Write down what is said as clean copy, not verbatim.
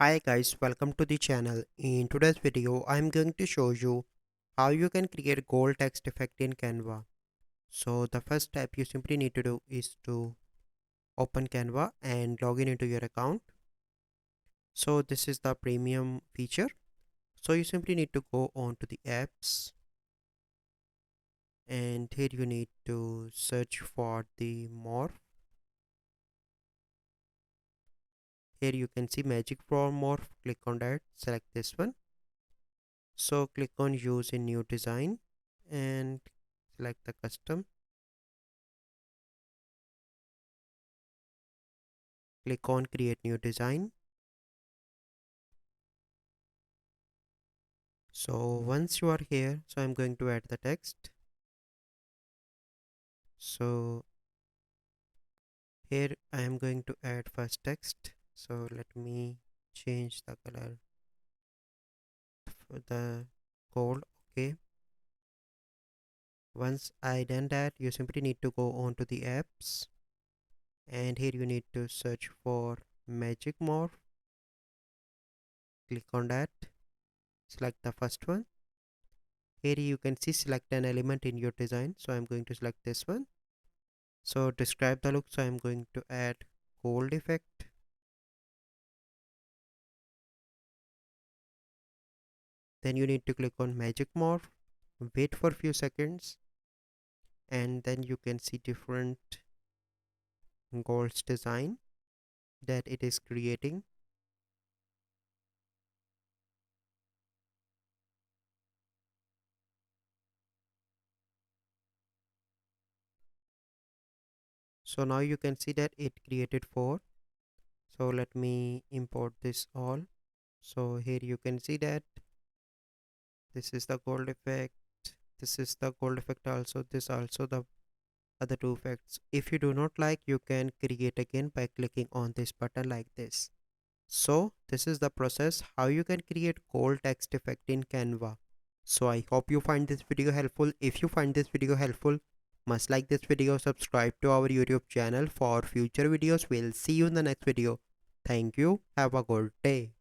Hi guys, welcome to the channel. In today's video, I'm going to show you how you can create gold text effect in Canva. So the first step you simply need to do is to open Canva and log in into your account. So this is the premium feature. So you simply need to go on to the apps and here you need to search for the morph. Here you can see magic for morph. Click on that, select this one. So click on use in new design and select the custom. Click on create new design. So once you are here, so I'm going to add the text. So here I am going to add first text. So let me change the color for the gold. Okay. Once I done that, you simply need to go on to the apps and here you need to search for magic morph. Click on that. Select the first one. Here you can see select an element in your design. So I'm going to select this one. So describe the look. So I'm going to add gold effect. Then you need to click on magic morph, wait for a few seconds, and then you can see different golds design that it is creating. So now you can see that it created 4. So let me import this all. So here you can see that this is the gold effect, this is the gold effect also, this also the other two effects. If you do not like, you can create again by clicking on this button like this. So this is the process how you can create gold text effect in Canva. So I hope you find this video helpful. If you find this video helpful, must like this video, subscribe to our YouTube channel for future videos. We'll see you in the next video. Thank you. Have a good day.